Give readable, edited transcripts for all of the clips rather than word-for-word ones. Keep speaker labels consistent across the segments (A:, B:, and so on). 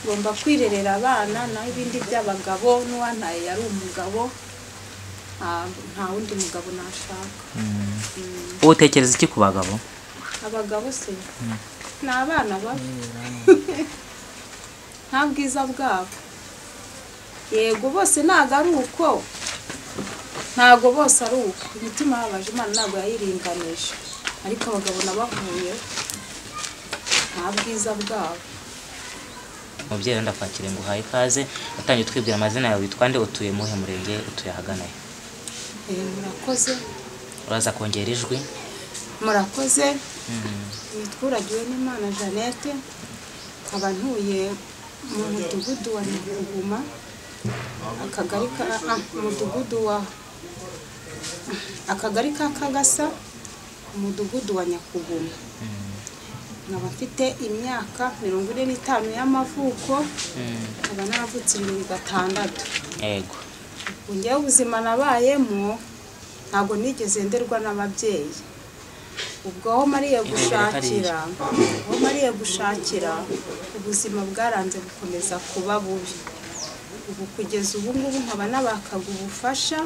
A: ngomba kwirerera abana naho ibindi by'abagabo n'uwantaye yari umugabo nta wundi mugabo nashaka.
B: Utekereza iki ku bagabo?
A: Abagabo se ni abana babi nta bwiza bwabo. Yego bose ntago ari uko, ntago bose ari uko, imitima yabaje Imana ntago yayiringanije, ariko abagabo nabahuye nta bwiza bwabo.
B: Mubyeyi ndakwakire ngo uhaye ikaze, utangiye twibwira amazina yawe, witwande, utuye muhe murenge, utuye ahagana he?
A: Murakoze.
B: Uraza kongera ijwi?
A: Murakoze. Nitwuragiwe n'Imana Jeannette, nkaba ntuye mu mudugudu wa Nyakuguma, akagari ka Kagasa, umudugudu wa Nyakuguma. Nkaba mfite imyaka 45 y'amavuko, nkaba naravutse 2006. Yego. Ngewe ubuzima nabayemo ntabwo nigeze nderwa n'ababyeyi. Ubwo aho mariye gushakira ubuzima bwaranze gukomeza kuba bubi. Ubu kugeza ubu ngubu nkaba nabakaga ubufasha,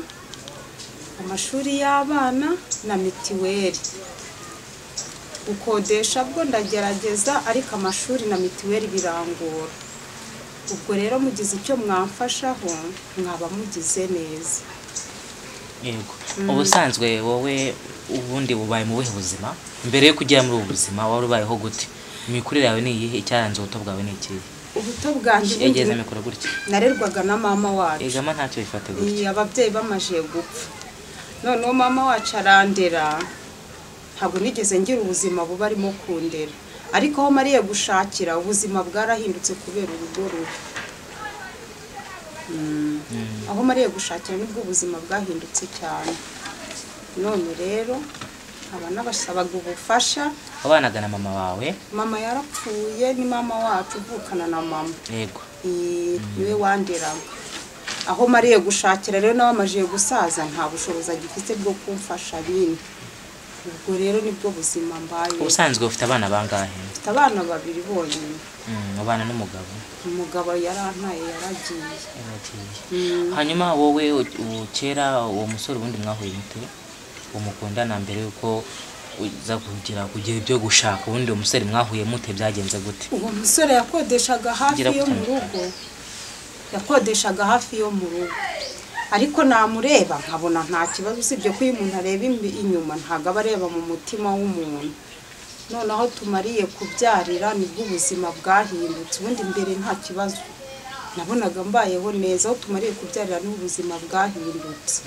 A: amashuri y'abana na mitiweli. Gukodesha bwo ndagerageza, ariko amashuri na mitiweli birangora. Ubwo rero mugize icyo mwamfashaho mwaba mugize neza.
B: Yego. Ubusanzwe wowe ubundi bubaye mu buhe buzima? Mbere yo kujya muri ubu buzima wari ubayeho gute? Imikurire yawe ni iyihe? Icyaranze ubuto bwawe ni ikihe?
A: Ubuto bwanjye
B: yegeze mikoro gutya.
A: Narerwaga na mama wacu.
B: Egama ntacyo bifate gutya.
A: Ababyeyi bamaje gupfa. Noneho mama wacu arandera. Ntabwo nigeze ngira ubuzima buba arimo kundera. Ariko aho mariye gushakira ubuzima bwarahindutse kubera urugo rubi. Aho mariye gushakira nibwo ubuzima bwahindutse cyane. None rero abana basabaga ubufasha.
B: Abanaga na mama wawe?
A: Mama yarapfuye, ni mama wacu uvukana na mama.
B: Yego.
A: Niwe wanderaga. Aho mariye gushakira rero nawe amajiye gusaza, nta bushobozi agifite bwo kumfasha bine. Ubwo rero nibwo buzima mbaye.
B: Ubusanzwe ufite abana bangahe?
A: Mfite abana 2 bonyine.
B: Abana n'umugabo?
A: Umugabo yarantaye, yaragiye.
B: Hanyuma wowe kera uwo musore ubundi mwahuye mute? Umukundana mbere yuko uza kugira ibyo gushaka, ubundi uwo musore mwahuye mute, byagenze gute?
A: Uwo musore yakodeshaga hafi yo mu rugo. Yakodeshaga hafi yo mu rugo. Ariko namureba nkabona nta kibazo, usibye ko iyo umuntu areba inyuma ntago aba areba mu mutima w'umuntu. Noneho tumariye kubyarira nibwo ubuzima bwahindutse. Ubundi mbere nta kibazo nabonaga mbayeho neza, aho tumariye kubyarira n'ubuzima bwahindutse.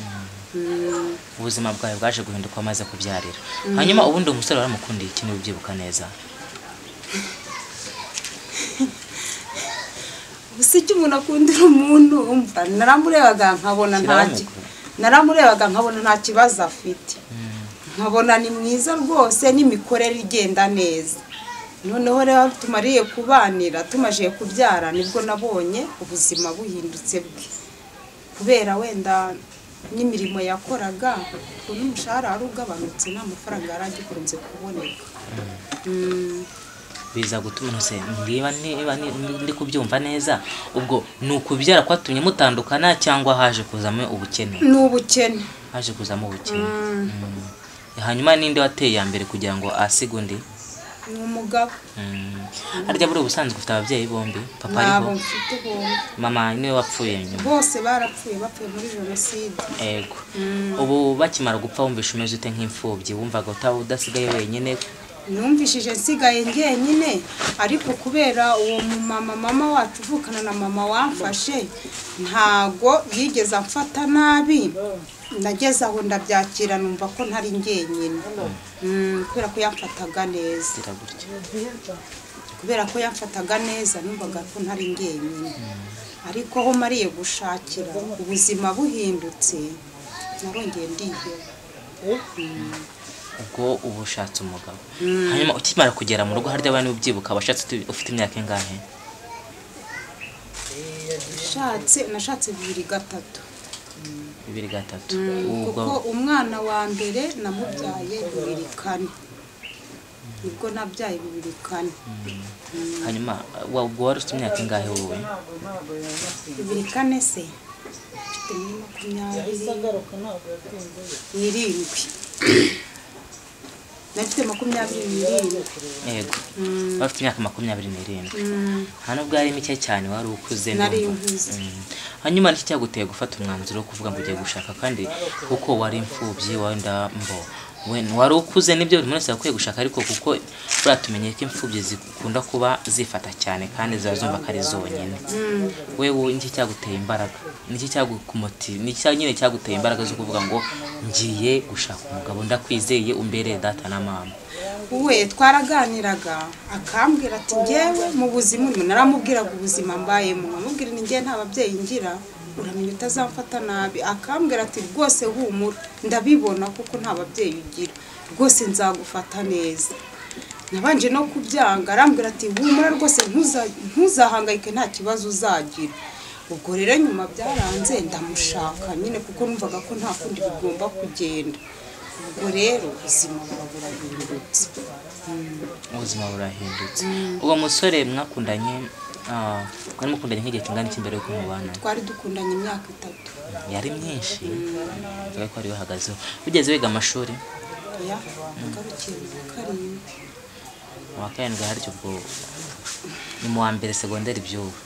B: Ubuzima bwawe bwaje guhinduka amaze kubyarira. Hanyuma ubundi umusore waramukundiye ikintu ubyibuka neza?
A: Usiki umuntu akundira umuntu umva, naramurebaga nkabona nta kibazo afite. Nkabona ni mwiza rwose, n'imikorere igenda neza. Noneho rero tumariye kubanira, tumaje kubyara nibwo nabonye ubuzima buhindutse bwe. Kubera wenda n'imirimo yakoraga, n'umushahara wari ugabanutse, n'amafaranga yaragikunze kuboneka.
B: Biza gutuma nose niba ndi kubyumva neza, ubwo nukubyara kwatumye mutandukana cyangwa haje kuzamo ubukene?
A: N'ubukene.
B: Haje kuzamo ubukene. Hanyuma ninde wateye ya mbere kugira ngo asige undi?
A: Umugabo.
B: Arya buri ubusanzwe ufite ababyeyi bombi? Papa ariho? Mama niwe wapfuye nyuma?
A: Bose barapfuye, bapfuye muri jenoside.
B: Yego. Ubu bakimara gupfa wumvisha umeze ute nk'imfubyi? Wumvaga udasigaye wenyine?
A: Numvishije nsigaye njyenyine, ariko kubera uwo mama wacu uvukana na mama wamfashe ntago yigeze amfata nabi. Nageze aho ndabyakira, numva ko ntari njyenyine. Kubera ko yamfataga neza. Kubera ko yamfataga neza numvaga ko ntari njyenyine. Ariko aho mariye gushakira ubuzima buhindutse, narongeye ndiheba.
B: Ubwo ubushatse umugabo. Hanyuma ukimara kugera mu rugo harya abana ubyibuka abashatse ufite imyaka ingahe?
A: Nashatse 2003.
B: 2003.
A: Kuko umwana wa mbere namubyaye 2004. nibwo nabyaye 2004.
B: hanyuma ubwo wari ufite imyaka ingahe wowe?
A: 2004 se nafite 27.
B: Yego. Bafite imyaka 27. Hano bwo ari mike cyane wari ukuze hanyuma n'iki cyaguteye gufata umwanzuro wo kuvuga ngo ugiye gushaka kandi kuko wari imfubyi wenda wari ukuze nibyo buri wese yakwiye gushaka ariko kuko buratumenye ko imfubyi zikunda kuba zifata cyane kandi zazumva ko ari zonyine. Wewe n'iki cyaguteye imbaraga? N'iki cyagukumuti? N'iki nyine cyaguteye imbaraga zo kuvuga ngo ngiye gushaka umugabo ndakwizeye umbere data na mama?
A: We twaraganiraga akambwira ati ngewe mu buzima naramubwiraga ubuzima mbayemo namubwira ni ngiye nta babyeyi ngira uramenya utazamfata nabi. Akambwira ati rwose humura ndabibona kuko nta babyeyi ugira rwose nzagufata neza. Nabanje no kubyanga arambwira ati humura rwose ntuzahangayike nta kibazo uzagira. Ubwo rero nyuma byaranze ndamushaka nyine kuko numvaga ko nta kundi bigomba kugenda. Ubwo rero ubuzima burahindutse.
B: Ubuzima burahindutse. Ubwo musore mwakundanye mwari mukundanye nk'igihe kingana iki mbere yo kumubana?
A: Twari dukundanye imyaka 3.
B: Yari myinshi. Twari ko ari bahagazeho. Ugeze wiga amashuri?
A: Ya, ngarukiye mu karindwi.
B: Wa karindwi haryo ubwo ni mu wa mbere secondaire by'ubu.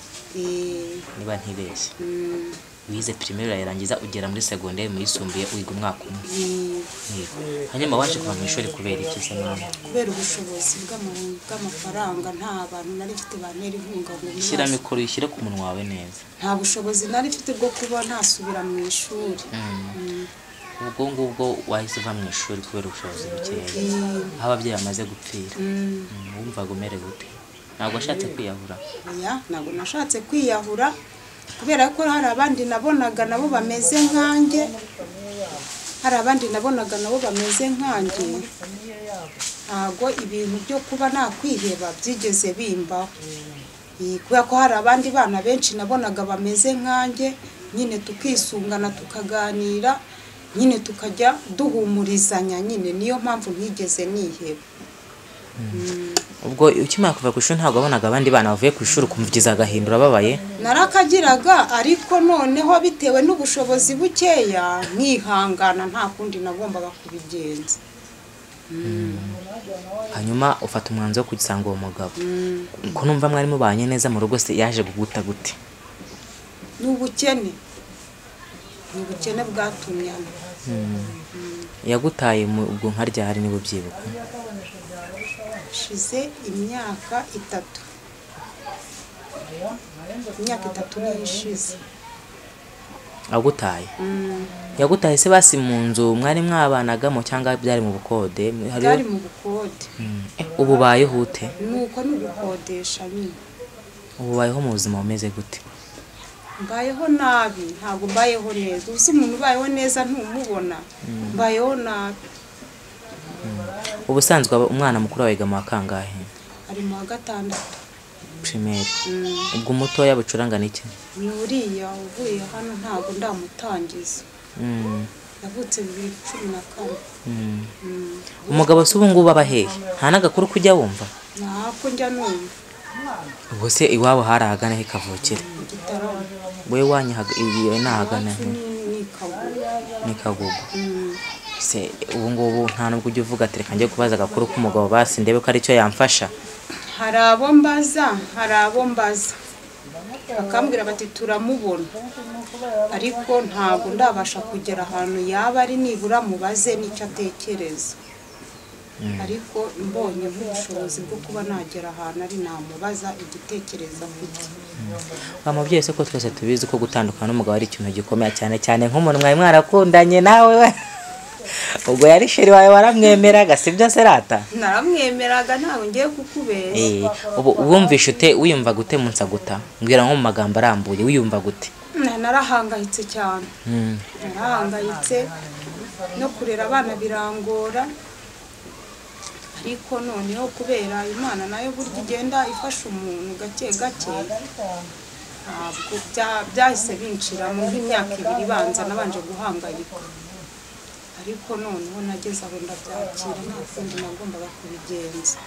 B: Niba ntibeshye. Wize primaire urayirangiza ugera muri secondaire mu yisumbuye wiga umwaka umwe. Hanyuma waje kuva mu ishuri kubera iki se mama?
A: Kubera ubushobozi bw'amafaranga nta bantu nari mfite bantera inkunga ngo
B: ishyira mikoro ishyire ku munwa wawe neza.
A: Nta bushobozi nari mfite bwo kuba ntasubira mu ishuri.
B: Ubwo ngubwo wahise uva mu ishuri kubera ubushobozi bukeya aho ababyeyi bamaze gupfira. Wumvaga umere gute? Ntabwo washatse kwiyahura?
A: Ya, ntabwo nashatse kwiyahura kubera ko hari abandi nabonaga nabo bameze nkanjye. Ntabwo ibintu byo kuba nakwiheba byigeze bimbaho. Kubera ko hari abandi bana benshi nabonaga bameze nkanjye nyine tukisungana tukaganira nyine tukajya duhumurizanya nyine niyo mpamvu ntigeze niheba.
B: Ubwo ukimara kuva ku ishuri ntabwo wabonaga abandi bana bavuye ku ishuri ukumvigiza agahindura babaye?
A: Narakagiraga ariko noneho bitewe n'ubushobozi bukeya nkihangana nta kundi nagombaga kubigenza.
B: Hanyuma ufata umwanzuro wo kugisanga uwo mugabo. Ko numva mwari mubanye neza mu rugo se yaje kuguta gute?
A: N'ubukene bwatumye
B: yagutaye ubwo nkarya hari nibo byibuka?
A: Shize imyaka 3. Imyaka 3 nishize.
B: Agutaye? Yagutaye se basi mu nzu mwari mwabanagamo cyangwa byari mu bukode?
A: Byari mu bukode.
B: Ubu bayeho ute?
A: Nuko n'ubukodesha nyine.
B: Ubu bayeho mu buzima bumeze gute?
A: Mbayeho nabi, ntabwo mbayeho neza. Uzi umuntu ubayeho neza ntumubona. Mbayeho nabi.
B: Ubusanzwe umwana mukuru wawe yiga mu kangahe?
A: Ari mu 6.
B: Primaire. Ubwo mutoya bucuranga niki?
A: Ni uriya uvuye hano ntabwo ndamutangiza. Yavutse 2014.
B: Umugabo se ubu ngubu abahehe? Nta nagakuru kujya wumva?
A: Nako njya numva.
B: Ubwo se iwabo harahagana he kavukire?
A: Gitaramo.
B: We wanyahaga ibi nahagana he? Ni Kagugu. Se ubu ngubu nta nubwo ujya uvuga ati reka njye kubaza agakuru k'umugabo basi ndebe ko ari cyo yamfasha.
A: Hari abo mbaza bakambwira bati turamubona ariko ntabwo ndabasha kugera ahantu yaba ari nibura mubaze n'icyo atekereza. Ariko mbonye nk'ubushobozi bwo kuba nagera ahantu ari namubaza igitekerezo afite.
B: Mubyeyi se ko twese tubizi ko gutandukana n'umugabo ari ikintu gikomeye cyane nk'umuntu mwari mwarakundanye nawe ubwo yari sheri wawe waramwemeraga sibyo se rata?
A: Naramwemeraga ntawe ngiye kukubera.
B: Ubu wumvishe ute wiyumva gute munsi guta? Mbwira nko mu magambo arambuye wiyumva gute?
A: Narahangayitse cyane. Narahangayitse no kurera abana birangora. Ariko noneho kubera Imana nayo burya igenda ifasha umuntu gake byahise binshira mu myaka 2 ibanza nabanje guhangayika. ariko noneho nageze aho ndabyakira nta kundi nagombaga kubigenza.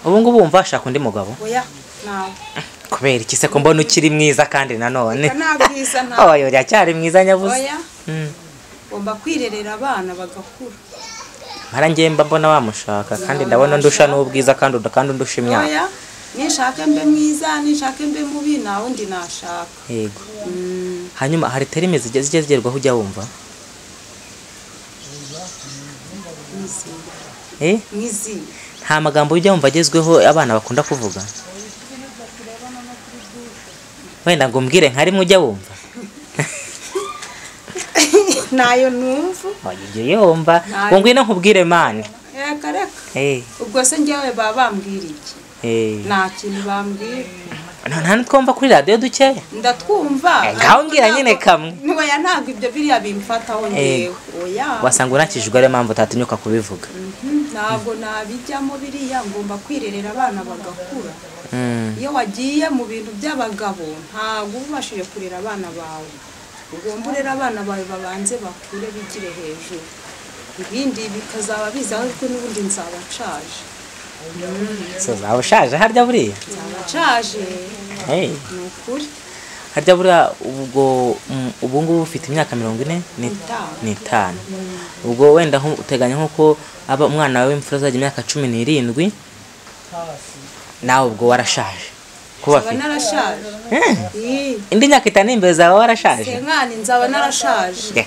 B: ubu ngubu wumva washaka undi mugabo?
A: Oya nawe
B: kubera iki se ko mbona ukiri mwiza kandi nanone
A: nabwiza nta
B: oya uracyari mwiza nyabuze.
A: oya ngomba kwirerera abana bagakura.
B: mara ngemba mbona wamushaka kandi ndabona ndusha n'ubwiza kandi undusha imyaka.
A: oya nishake mbe mwiza nishake mbe mubi nawe undi nashaka.
B: yego. hanyuma hari terime zijye zigerwaho ujya wumva?
A: Mwizi
B: nta magambo ujya wumva agezweho abana bakunda kuvuga? wenda ngo mbwire nka rimwe ujya wumva?
A: nayo numva.
B: oya yumva ngo ngwino nkubwire mani.
A: reka ubwo se njyewe baba bambwira iki? nta kintu bambwira.
B: nta twumva kuri radio dukeya?
A: ndatwumva.
B: ngaho ngira nyine kamwe.
A: oya ntabwo ibyo biriya bimfataho ngewe. oya
B: wasanga urakijwe ariyo mpamvu utatinyuka kubivuga.
A: ntabwo nabijyamo biriya ngomba kwirerera abana bagakura. iyo wagiye mu bintu by'abagabo ntabwo ubashije kurera abana bawe. ugomba urera abana bawe babanze bakure bigire hejuru, ibindi bikazaba biza ariko n'ubundi nzaba nshaje.
B: zaba ushaje harya buriya?
A: nzaba nshaje ni ukuri.
B: harya buriya ubu ngubu ufite imyaka 45. ubwo wenda uteganya nk'uko umwana wawe w'imfura azajya imyaka 17 nawe ubwo warashaje kuba afite.
A: narashaje.
B: indi myaka 5 imbere zawe warashaje.
A: senkani nzaba narashaje.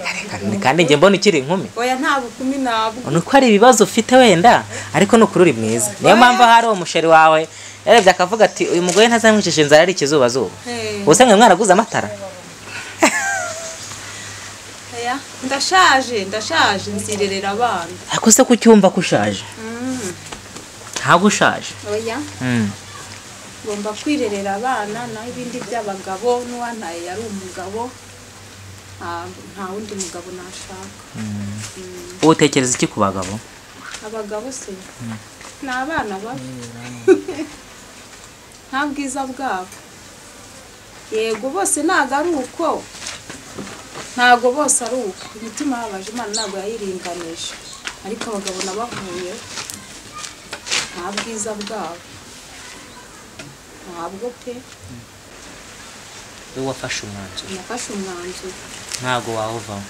B: kandi njye mbona ukiri inkumi.
A: oya nta bukumi nabwo.
B: nuko hari ibibazo ufite wenda ariko nuko uri mwiza. niyo mpamvu hari umusheri wawe yarebye akavuga ati uyu mugore ntazamwicisha inzara ari ikizubazuba. ubuse mwe mwaraguze amatara?
A: ndashaje nzirerera abana.
B: ariko se kucyumva ko ushaje? ntabwo ushaje.
A: oya ngomba kwirerera abana naho ibindi by'abagabo n'uwantaye yari umugabo nta wundi mugabo nashaka.
B: ubu utekereza iki ku bagabo?
A: abagabo se ni abana babi nta bwiza bwabo. yego bose ntabwo ari uko, ntabwo bose ari uko. imitima yabaje Imana ntabwo yayiringanije, ariko abagabo nabahuye nta bwiza bwabo ntabwo pe.
B: wowe wafashe umwanzuro?
A: nafashe umwanzuro.
B: ntabwo wawuvamo?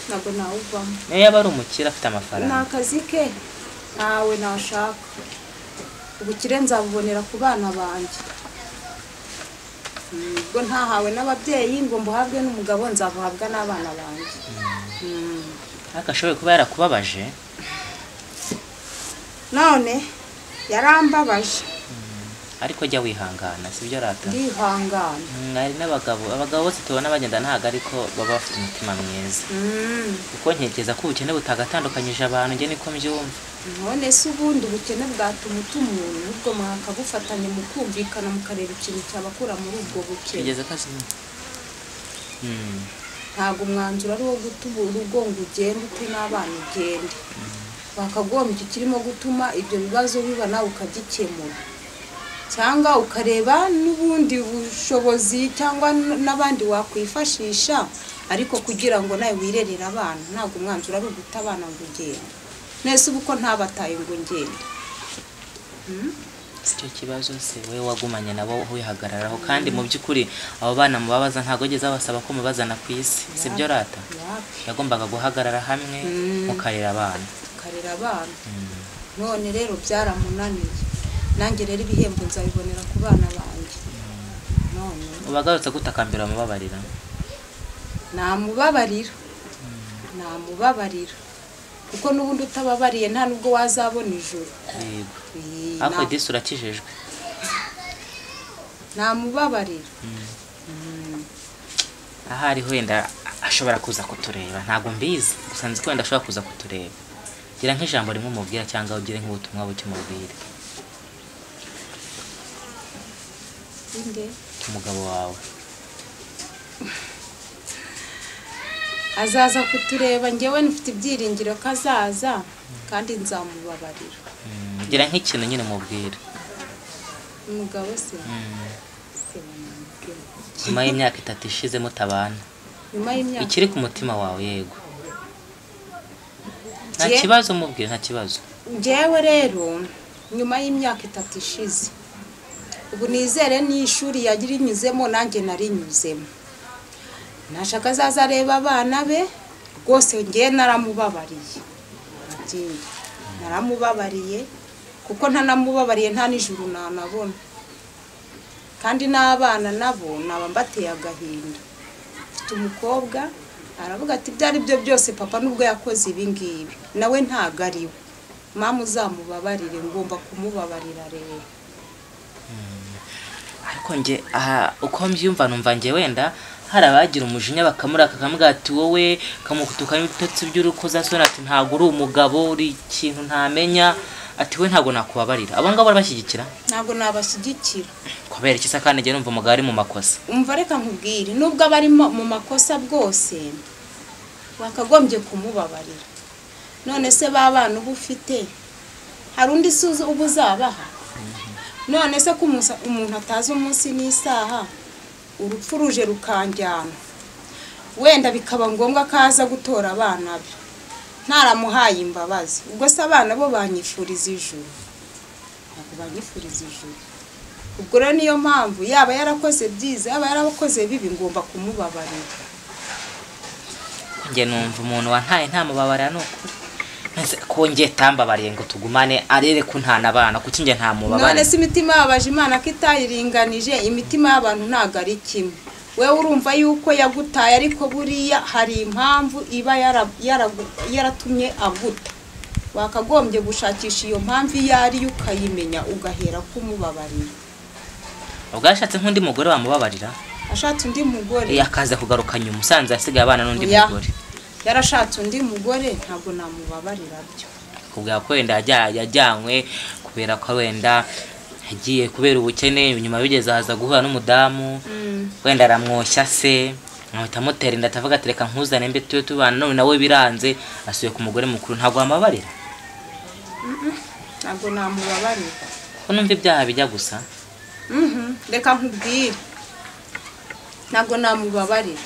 A: ntabwo nawuvamo.
B: niyo yaba ari umukire afite amafaranga.
A: ni akazi ke ntawe nashaka. ubukire nzabubonera ku bana banjye. ubwo ntahawe n'ababyeyi ngo mbuhabwe n'umugabo, nzabuhabwa n'abana banjye.
B: ariko ashoboye kuba yarakubabaje?
A: none yarambabaje.
B: ariko jya wihangana sibyo rata?
A: ndihangana.
B: hari abagabo bose tubona bagenda ntago ariko baba bafite umutima mwiza. kuko ntekereza ko ubukene butagatandukanyije abantu, njye niko mbyumva.
A: none se ubundi ubukene bwatuma umuntu ubwo mwakabufatanye mu kumvikana mukareba ikintu cyabakura muri ubwo bukene.
B: bigeze kazi.
A: ntabwo umwanzuro ari wo gutuma urugo ngo ugende uti n'abana ugende. wakagombye ikirimo gutuma ibyo bibazo biba nawe ukagikemura, cyangwa ukareba n'ubundi bushobozi cyangwa n'abandi wakwifashisha, ariko kugira ngo nawe wirerere abana. ntabwo umwanzuro ari uguta abana ngo ugende. nese ubu ko ntabataye ngo ngende.
B: sicyo kibazo se wowe wagumanye nabo wihagararaho, kandi mu by'ukuri abo bana mubabaza ntago geze abasaba ko mubazana ku isi sibyo rata? yagombaga guhagarara hamwe mukarera abana.
A: none rero byaramunaniye. nanjye rero ibihembo nzabibonera ku bana banjye. none
B: ubagarutse gutakambira mubabarira?
A: namubabarira kuko n'ubundi utababariye nta nubwo wazabona ijuru.
B: yego ariko disi urakijejwe.
A: namubabarira.
B: ahari wenda ashobora kuza kutureba, ntabwo mbizi, gusa nzi ko wenda ashobora kuza kutureba. gira nk'ijambo rimwe umubwira cyangwa ugire nk'ubutumwa buke umubwire. umugabo wawe
A: azaza kutureba, njyewe nifite ibyiringiro ko azaza kandi nzamubabarira.
B: gira nk'ikintu nyine mubwira.
A: umugabo se
B: nyuma y'imyaka 3 ishize mutabana,
A: nyuma y'imyaka
B: ikiri ku mutima wawe? yego nta kibazo mubwire nta kibazo.
A: Njyewe rero nyuma y'imyaka 3 ishize ubu nizere n'ishuri yagira inyuzemo nanjye narinyuzemo nashaka azaza areba abana be rwose ngiye naramubabariye naramubabariye kuko ntanamubabariye nta n'ijuru nanabona kandi n'abana nabo naba mbateye agahinda. Mfite umukobwa aravuga ati byari byo byose papa nubwo yakoze ibi ngibi nawe ntago ari we mama uzamubabarire ngomba kumubabarira rero.
B: Ariko nge uko mbyumva numva nge wenda hari abagira umujinya bakamuraka kamuga ati wowe kamukutuka n'ibitotsi by'urukoza sona ati ntago uri umugabo uri ikintu ntamenya ati we ntago nakubabarira. Abo ngabo barabashyigikira?
A: Ntago nabashyigikira.
B: Kubera iki sakane nge numva umugabo ari mu makosa?
A: Umva reka nkubwire nubwo abari mu makosa bwose wakagombye kumubabarira. None se babana ubufite hari undi suzo ubuzabaha? None se ko umuntu atazi umunsi n'isaha urupfu ruje rukanjyana wenda bikaba ngombwa kaza gutora abana be ntaramuhaye imbabazi ubwo se abana bo banyifuriza ijuru ntabwo banyifuriza ijuru. Ubwo rero niyo mpamvu yaba yarakoze byiza yaba yarakoze bibi ngomba kumubabarira.
B: Nge numva umuntu wantaye ntamubabarira nuko ko nge tambabariye ngo tugumane arere ko ntana abana kuki nge ntamubabarira.
A: None se imitima yabaje Imana ko itayiringanije imitima y'abantu ntago ari kimwe. Wewe urumva yuko yagutaye ariko buriya hari impamvu iba yaratumye aguta wakagombye gushakisha iyo mpamvu yari ukayimenya ugahera kumubabarira.
B: Ubwashatse nk'undi mugore wamubabarira?
A: Ashatse undi mugore
B: yakaza kugaruka nyuma musanze asigaye abana n'undi mugore.
A: Yarashatse undi mugore ntabwo namubabarira byo.
B: Kubwa ko wenda yajyanywe kubera ko wenda yagiye kubera ubukene nyuma bigeze haza guhura n'umudamu wenda aramwoshya se nkahita mutera inda atavuga ati reka nkuzane mbe tuyo tubana none nawe biranze asuye ku mugore mukuru ntabwo amabarira?
A: Ntabwo namubabarira.
B: Ko numva ibyaha bijya gusa?
A: Reka nkubwire ntabwo namubabarira.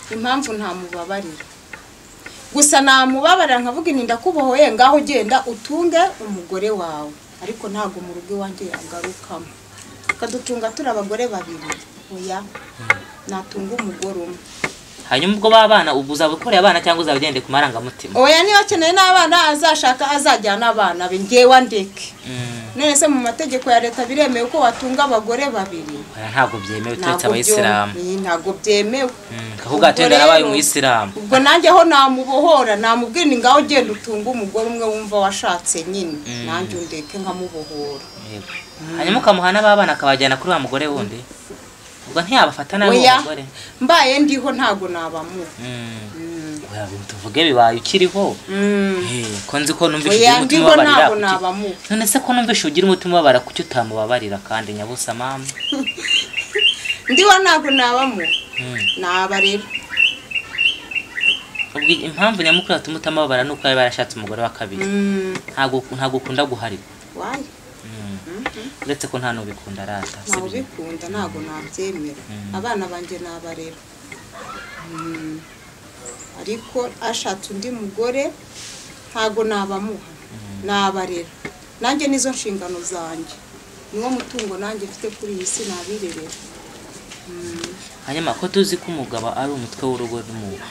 A: Impamvu ntamubabarira gusa namubabarira nkavuga inti ndakubohoye ngaho genda utunge umugore wawe ariko ntago mu rugo wanjye yagarukamo kadutunga turi abagore babiri oya natunga umugore umwe.
B: Hanyuma ubwo babana ubuzabukoreye abana cyangwa uzabigende ku marangamutima?
A: Oya niyo akeneye n'abana azashaka azajyana abana be ngewe ndeke. None se mu mategeko ya leta biremewe ko watunga abagore babiri?
B: Oya ntago byemewe turetse abayisilamu.
A: Ntago byemewe.
B: Kavuga ati ndarabaye umuyisilamu.
A: Ubwo nanjye ho namubohora namubwira ngaho genda utunga umugore umwe wumva washatse nyine nanjye undeke nkamubohora.
B: Yego. Hanyuma ukamuhana babana akabajyana kuri wa mugore wundi? Ubwo ntiyabafata nawe umugore?
A: Mbaye ndiho ntago nabamu.
B: Oya tuvuge bibaye ukiriho. Ko nzi ko numva
A: ugira umutima wabarira.
B: None se ko numva ugira umutima wabara kuki utamubabarira kandi nyabusa mama?
A: Ndiho ntago nabamu. Naba rero.
B: Ubwo impamvu nyamukuru atuma utamubabara nuko yaba yarashatse umugore wa kabiri. Ntago ukunda guharira.
A: Why?
B: Uretse ko nta nubikunda rata.
A: Ntago bikunda ntago nabyemera. Abana banje nabarera. Ariko ashatse undi mugore ntago nabamuha nabarera. Nanjye nizo nshingano zanjye. Niwo mutungo nanjye mfite kuri iyi si nabirerera.
B: Hanyuma ko tuzi ko umugabo ari umutwe w'urugo n'umuntu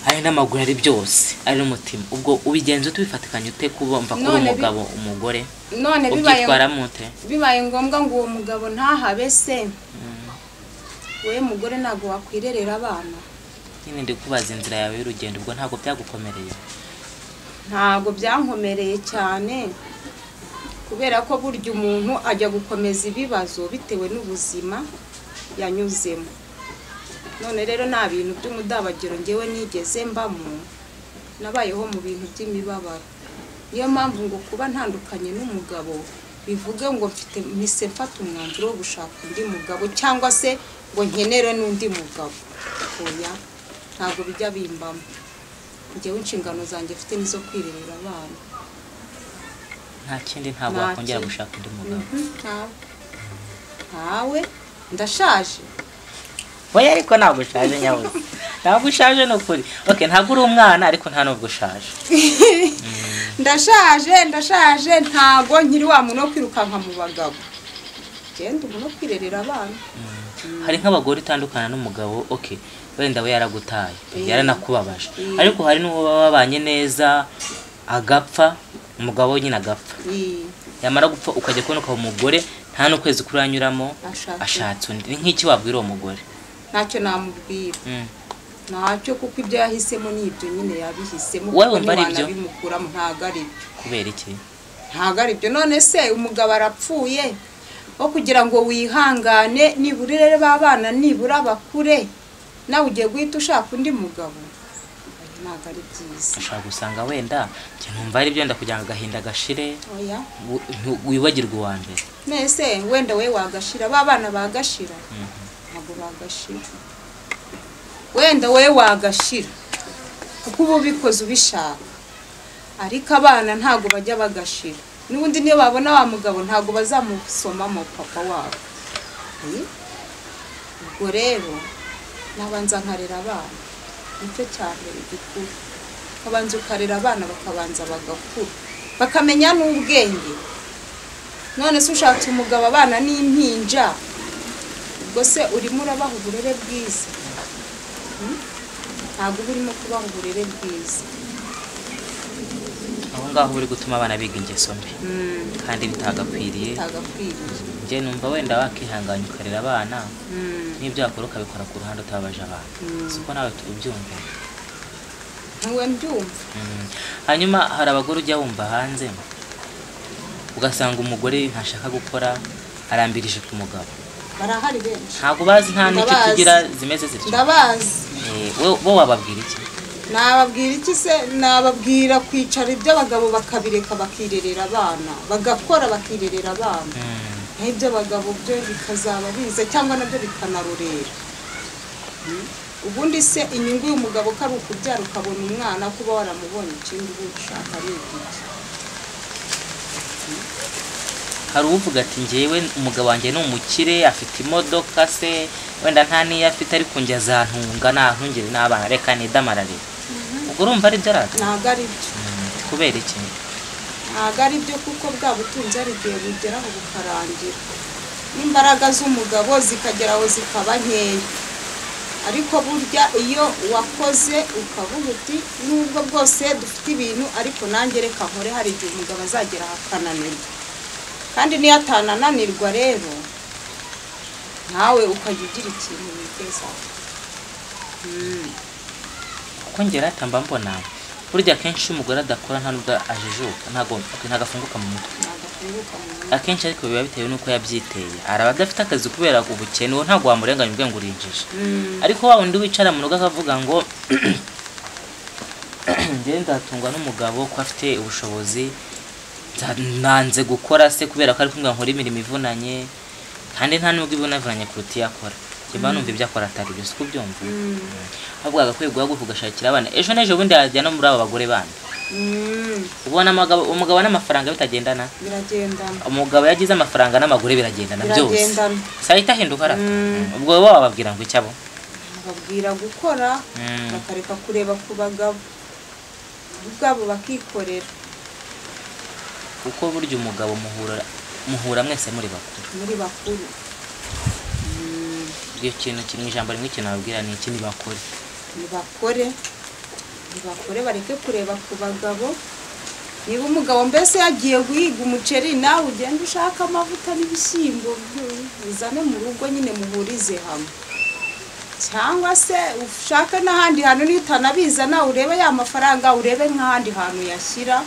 B: hari n'amaguru ari byose ari n'umutima ubwo ubigenza tubifatikanye ute kubumva ko umugabo umugore
A: none bibaye ngombwa ngo uwo mugabo ntahabe se we mugore ntago wakwirerera abana
B: nyine ndi kubaza inzira yawe y'urugendo ubwo ntago byagukomereye?
A: Ntago byankomereye cyane kubera ko burya umuntu ajya gukomeza ibibazo bitewe n'ubuzima yanyuzemo. None rero nta bintu by'umudabagiro ngewe nigeze mbamo nabayeho mu bintu by'imibabaro. Niyo mpamvu ngo kuba ntandukanye n'umugabo bivuge ngo mfite mise mfata umwanzuro wo gushaka undi mugabo cyangwa se ngo nkenere n'undi mugabo. Oya ntabwo bijya bimbamo. Ngewe inshingano zanjye mfite nizo kwirerera abana.
B: Nta kindi ntabwo wakongera gushaka undi mugabo?
A: Ntawe ndashaje.
B: Oya ariko ntabwo ushaje nyabuze. ntabwo ushaje no kuri okay ntabwo uri umwana ariko nta nubwo ushaje
A: ndashaje ntago nkiri wa muntu wo kwirukanka mu bagabo genda umuntu kwirerera abana
B: hari nk'abagore itandukana n'umugabo okay wenda we yaragutaye yaranakubabaje ariko hari n'uwo babanye neza agapfa umugabo nyine agapfa yamara gupfa ukajya kubona ko umugore nta no kwezi kuranyuramo ashatse undi nk'iki wabwira uwo mugore
A: ntacyo namubwira ntacyo kuko ibyo yahisemo n'ibyo nyine yabihisemo
B: wowe umva ari byo
A: bimukuramo ntago ari byo
B: kubera iki
A: ntago ari byo none se umugabo arapfuye wo kugira ngo wihangane niburire babana nibura bakure nawe ugiye guhita ushaka undi mugabo ntago ari byiza
B: ushaka gusanga wenda njye numva ari byo ndakugira ngo agahinda gashire
A: oya
B: wibagirwa uwa mbere
A: nese wenda we wagashira babana bagashira ntabwo bagashira wenda we wagashira kuko ubu bikoze ubishaka ariko abana ntago bajya bagashira n'ubundi niyo babona wa mugabo ntago bazamusomamo papa wabo ubwo rero nabanza nkarera abana nicyo cyane igikuru kabanza ukarera abana bakabanza bagakura bakamenya n'ubwenge none se ushatse umugabo abana n'impinja ubwo se urimo urabaha uburere bwiza ntabwo urimo kubaha uburere bwiza
B: aho ngaho uri gutuma abana biga ingeso mbi kandi bitagakwiriye njye numva wenda wakihanganya ukarera abana n'ibyo wakora ukabikora ku ruhande utababaje abantu siko nawe tubyumva
A: ntuwe mbyumva
B: hanyuma hari abagore ujya wumva hanze ugasanga umugore ntashaka gukora arambirije ku mugabo
A: barahari benshi
B: ntabwo bazi nta n'icyo tugira zimeze zityo
A: ndabazi
B: bo wababwira iki
A: nababwira iki se nababwira kwicara ibyo abagabo bakabireka bakirerera abana bagakora bakirerera abana n'ibyo abagabo byo bikazaba biza cyangwa nabyo bikanarurera ubundi se inyungu y'umugabo ko ari ukubyara ukabona umwana kuba waramubonye ikindi ubu ushaka ari iki
B: hari uvuga ati njyewe umugabo wanjye ni umukire afite imodoka se wenda nta niyo afite ariko njye azantunga ntungire n'abana reka nidamarare ubwo urumva ari byo arata
A: ntabwo ari byo
B: kubera iki
A: ntabwo ari byo kuko bwa butunzi ari igihe bugeraho bukarangira n'imbaraga z'umugabo zikageraho zikaba nkeya ariko burya iyo wakoze ukavuga uti nubwo bwose dufite ibintu ariko nanjye reka nkore hari igihe umugabo azagera akananirwa kandi niyo atanananirwa rero nawe ukajya ugira ikintu witezaho
B: kuko ngera atamba mbona burya akenshi umugore adakora nta nubwo ajijuka ntago afunguka mu mutwe akenshi ariko biba bitewe nuko yabyiteye araba adafite akazi kubera ubukene wo ntago wamurenganya ubwe ngo urinjije ariko wa undi wicara mu rugo akavuga ngo njye ndatungwa n'umugabo ko afite ubushobozi nanze gukora se kubera ko ari kumwe nkora imirimo ivunanye kandi nta nubwo ibunavunanye kuruta iyo akora njye numva ibyo akora atari byo siko byumva ahubwo agakwiye guhaguruka ugashakira abana ejo n'ejo bundi yajya no muri abo bagore bandi ubona umugabo n'amafaranga bitagendana
A: biragendana
B: umugabo yagize amafaranga n'amagore biragendana byose sayita hinduka arata ubwo wowe wababwira ngo icyabo
A: babwira gukora bakareka kureba ku bagabo ubwabo bakikorera
B: kuko burya umugabo muhura mwese muri bakuru iyo kintu kimwe ijambo rimwe ikintu babwira ni iki
A: nibakore bareke kureba ku bagabo niba umugabo mbese yagiye guhiga umuceri nawe ugenda ushaka amavuta n'ibishyimbo uzane mu rugo nyine muhurize hamwe cyangwa se ushaka n'ahandi hantu nitanabiza nawe urebe ya mafaranga urebe nk'ahandi hantu yashyira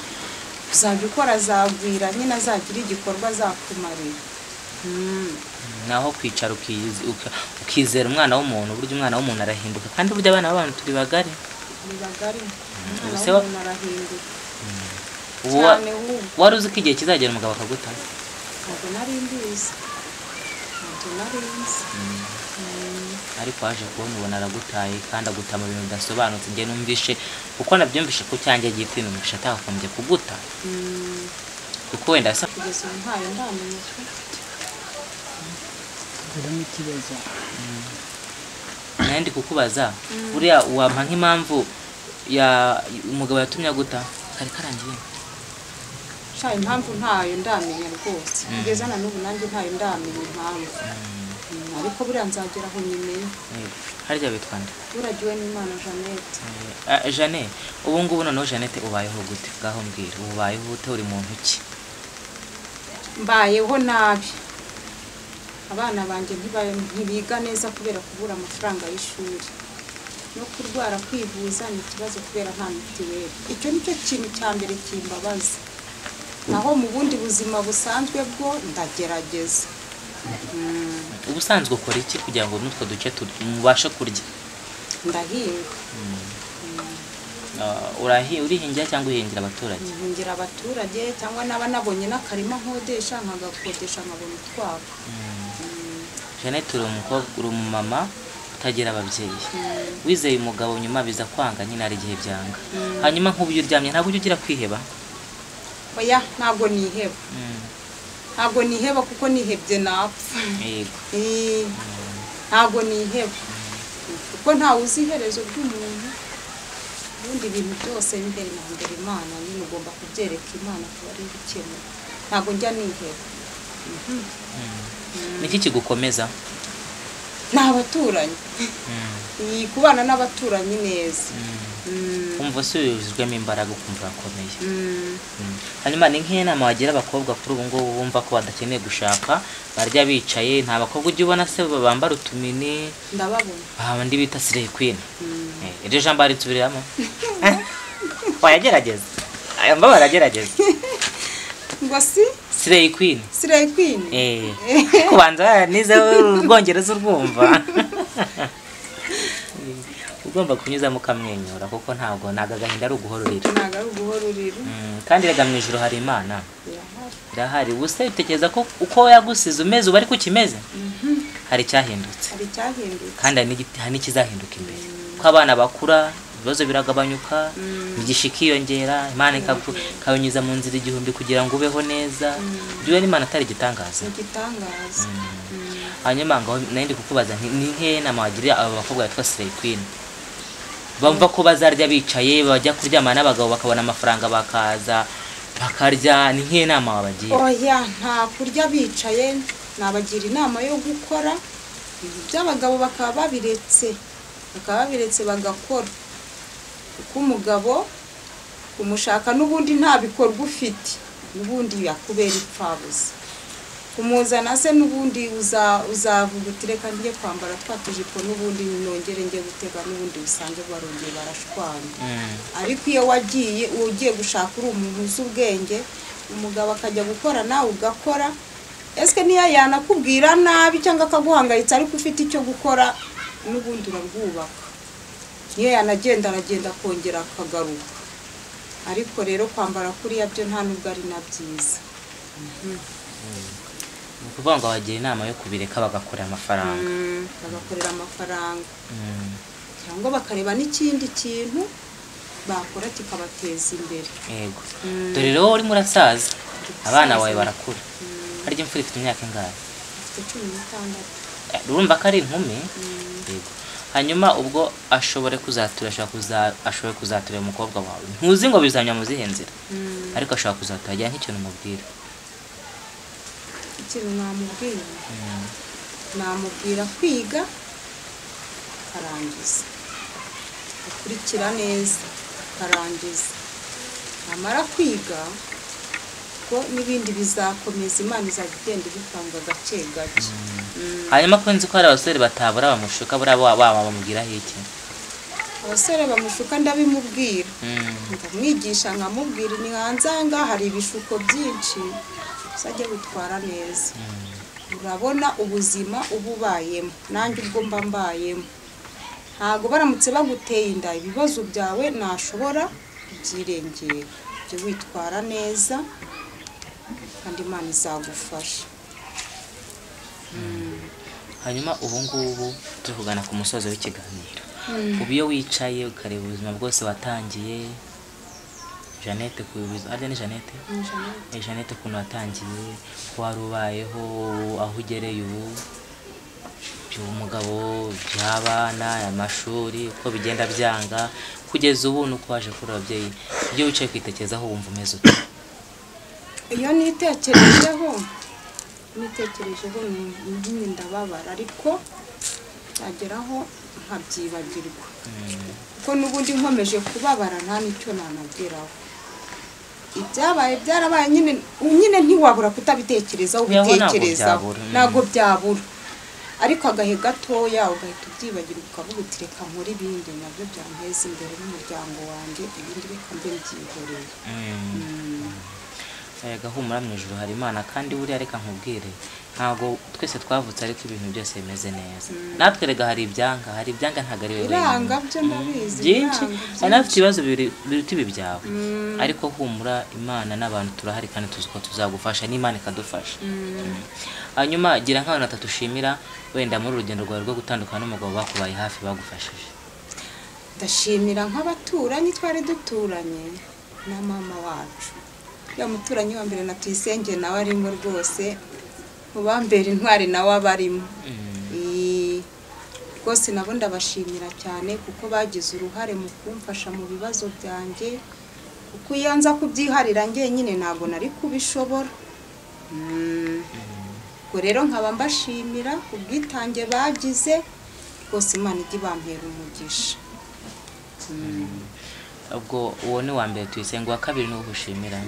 A: uzajya ukora azagwira nyine azagira igikorwa azakumarira
B: naho kwicara ukizera umwana w'umuntu burya umwana w'umuntu arahinduka kandi burya abana b'abantu turi bagari wari uzi ko igihe kizagera umugabo akaguta
A: ntabwo nari mbizi
B: ariko waje kubona ubona aragutaye kandi aguta mu bintu bidasobanutse njye numvishe kuko nabyumvishe ko cyanjye agiye kwinumvisha atakagombye kuguta kuko wenda asa
A: kugeza ubu ntayo ndamenya
B: nayo nandi kukubaza buriya wampa nk'impamvu ya umugabo yatumye guta kare karangiye
A: sha impamvu ntayo ndamenya rwose kugeza na n'ubu nanjye ntayo ndamenya impamvu ariko buriya nzagera aho nyine
B: harya bitwanda
A: turagiwe n'Imana Jeannette
B: Jeannette ubu ngubu noneho Jeannette ubayeho gute ngaho mbwira ubayeho ute uri muntu ki
A: mbayeho nabi abana banjye ntibiga neza kubera kubura amafaranga y'ishuri no kurwara kwivuza ni ikibazo kubera nta mitiweli icyo nicyo kintu cya mbere kimbabaza naho mu bundi buzima busanzwe bwo ndagerageza
B: ubusanzwe ukora iki kugira ngo nutwo duce mubashe kurya
A: ndahinga
B: urihingira cyangwa uhingira abaturage
A: uhingira abaturage cyangwa naba nabonye n'akarima nkodesha nkagakodesha nkabona utwabo
B: Jeannette uri umumama utagira ababyeyi wizeye umugabo nyuma biza kwanga nyine ari igihe byanga hanyuma nk'uburyo uryamye ntabwo ujya ugira kwiheba
A: oya ntabwo niheba kuko nihebye napfa
B: yego
A: ntabwo niheba kuko ntawe uzi iherezo ry'umuntu ubundi ibintu byose imbere na mbere Imana nyine ugomba kubyereka Imana kuba ari gukemura ntabwo njya niheba
B: niki kigukomeza
A: ni abaturanyi kubana n'abaturanyi neza
B: umva usubijwemo imbaraga ukumva akomeye hanyuma ni nk'iyo nama wagira abakobwa kuri ubu ngubu bumva ko badakeneye gushaka barya bicaye nta bakobwa ujya ubona se bambara utumini
A: ndababona
B: abandi bita Yirekuye iryo jambo ritubiriramo wayagerageza aya mba baragerageza
A: ngo si
B: Yirekuye kubanza nize Ubwongereza urwumva ugomba kunyuzamo ukamwenyura kuko ntabwo agahinda ari uguhorurira kandi rega mu ijuru hari Imana irahari ubuse utekereza ko uko yagusize umeze uba ari ko kimeze hari icyahindutse kandi hari n'ikizahinduka imbere ko abana bakura ibibazo biragabanyuka imigisha ikiyongera Imana ikawunyuza mu nzira igihumbi kugira ngo ubeho neza ibyo Imana atari igitangaza hanyuma ngo nandi kukubaza ni nk'iyo nama wagira aba bakobwa yitwa Yirekuye bumva ko bazarya bicaye bajya kuryama n'abagabo bakabona amafaranga bakaza bakarya ni nk'iyo nama wabagira
A: oya nta kurya bicaye nabagira inama yo gukora by'abagabo bakaba babiretse bagakora kuko umugabo kumushaka n'ubundi nta bikorwa ufite n'ubundi yakubera ipfabuza kumuzana se n'ubundi uzavuga uti reka njye kwambara twatujipo n'ubundi nongere njye gutega n'ubundi bisanzwe barongeye barashwana ariko iyo ugiye gushaka uri umuntu uzi ubwenge umugabo akajya gukora nawe ugakora ese niyo yanakubwira nabi cyangwa akaguhangayitse ariko ufite icyo gukora n'ubundi urarwubaka niyo yanagenda aragenda kongera akagaruka ariko rero kwambara kuriya byo nta nubwo ari na byiza
B: ukuvuga ngo bagira inama yo kubireka bagakorera amafaranga
A: cyangwa bakareba n'ikindi kintu bakora kikabateza imbere
B: yego dore rero urimo urasaza abana bawe barakura harya imfura ifite imyaka ingahe
A: ifite 16
B: urumva ko ari inkumi yego hanyuma ubwo ashobore kuzatura umukobwa wawe ntuzi ngo bizanya mu zihe nzira ariko ashobora kuzatura ajya nk'ikintu umubwira
A: ikintu namubwira kwiga karangiza gukurikira neza karangiza amara kwiga ko n'ibindi bizakomeza Imana izagenda ibitanga gake gake
B: hanyuma ko nzi ko hari abasore batabura bamushuka bamubwira iki
A: abasore bamushuka ndabimubwira ndamwigisha nkamubwira ni hanze ngaha hari ibishuko byinshi sajya bitwara neza urabona ubuzima ububayemo nanjye ubwo mba mbayemo ntago baramutse baguteye inda ibibazo byawe nashobora kubyirengera byo witwara neza kandi Imana izagufasha
B: hanyuma ubu ngubu turi kugana ku musozo w'ikiganiro ubu iyo wicaye ukareba ubuzima bwose watangiye Jeannette kubibuza arya ni Jeannette kuntu watangiye ko wari ubayeho aho ugereye ubu by'umugabo by'abana amashuri uko bigenda byanga kugeza ubu nuko waje kuri ababyeyi iyo wicaye kwitekerezaho wumva umeze ute
A: iyo nitekerejeho nyine ndababara ariko nageraho nkabyibagirwa kuko n'ubundi nkomeje kubabara nta n'icyo nanageraho ibyabaye byarabaye nyine ntiwabura kutabitekerezaho ubitekerezaho ntabwo byabura ariko agahe gatoya ugahita ubyibagirwa ukavuga uti reka nkore ibindi nabyo byanteza imbere n'umuryango wanjye ibindi reka mbe mbyihoreye
B: gahumura mu ijuru hari Imana kandi buriya reka nkubwire ntabwo twese twavutse ariko ibintu byose bimeze neza natwe rega hari ibyanga ntabwo ari wewe
A: iranga byo ndabizi
B: byinshi hari n'afite ibibazo biruta ibi byawe ariko humura Imana n'abantu turahari kandi tuzi ko tuzagufasha n'Imana ikadufasha hanyuma gira nk'abantu batatu ushimira wenda muri urugendo rwawe rwo gutandukana n'umugabo bakubaye hafi bagufashije
A: ndashimira nk'abaturanyi twari duturanye na mama wacu ya muturanyi wa mbere na Tuyisenge nawe arimo rwose mubambera intwari nawe abarimo rwose nabo ndabashimira cyane kuko bagize uruhare mu kumfasha mu bibazo byanjye kuko iyo nza kubyiharira njyenyine ntabwo nari kubishobora ubwo rero nkaba mbashimira ubwitange bagize rwose Imana ijye ibampera umugisha
B: ubwo uwo ni wa mbere Tuyisenge wa kabiri n'uwo ushimira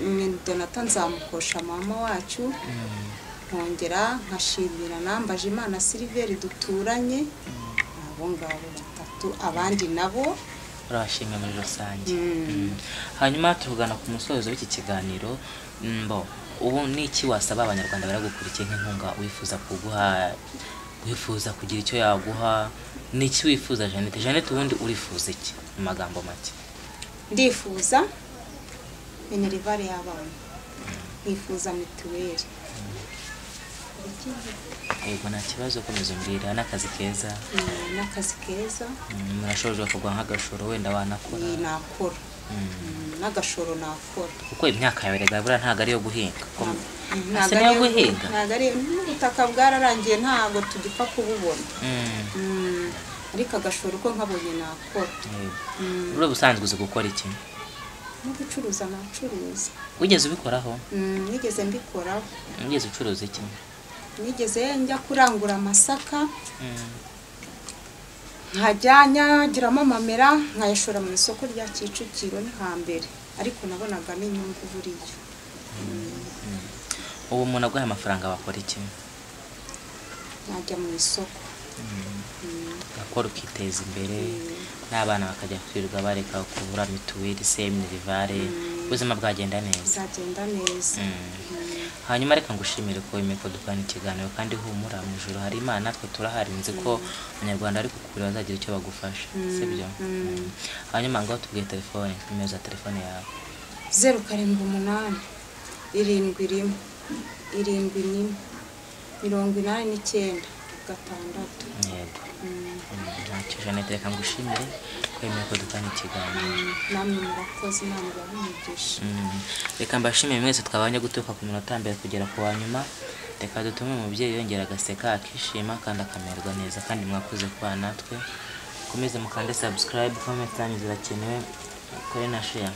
A: Donata nzamukosha mama wacu nkongera nkashimira nambaje Imana Silver duturanye abo ngabo batatu abandi nabo
B: urabashimira muri rusange hanyuma tuvugana ku musozo w'iki kiganiro ubu ni iki wasaba abanyarwanda baragukurikiye nk'inkunga wifuza kugira icyo yaguha ni iki wifuza Jeannette ubundi urifuza iki mu magambo make
A: ndifuza minerivare y'abana nkifuza mituweli
B: yego nta kibazo komeza umbwira n'akazi keza murashoje bakagwa nk'agashoro wenda wanakora
A: nakora n'agashoro nakora
B: kuko imyaka yawe rega buriya ntabwo ari iyo guhinga asa niyo guhinga
A: ntabwo ari ubutaka bwararangiye ntabwo tugipfa kububona ariko agashoro uko nkabonye nakora
B: uri ubusanzwe uzi gukora iki
A: no gucuruza nacuruza
B: wigeze ubikoraho
A: nigeze mbikoraho
B: wigeze ucuruza iki
A: nigeze njya kurangura amasaka nkajyanyagiramo amamera nkayashora mu isoko rya Kicukiro ni hambere ariko nabonaga n'inyungu buriyo
B: ubu umuntu aguha amafaranga wakora iki
A: najya mu isoko
B: gakora ukiteza imbere n'abana bakajya kwirirwa bareka kubura mituweli minerivare ubuzima bwagenda neza hanyuma reka ngushimire ko wemeye ko dukana ikiganiro kandi humura mu ijoro hari Imana natwe turahari nzi ko abanyarwanda ari kukubwira bazagira icyo bagufasha sibyo hanyuma ngaho tubwiye telefone nimero za telefone yawe
A: 078 71 89 gatandatu
B: yego ntacyo Jeannette reka ngushimire kwemeye ko dukana ikiganiro
A: namwe murakoze namwe bamugisha
B: reka mbashimire mwese twabanye gutuka ku munota mbere kugera ku wanyuma reka dutume umubyeyi yongera agaseka akishima kandi akamererwa neza kandi mwakuze kuba natwe komeze mukande subscribe comment zanyu zirakenewe kore na share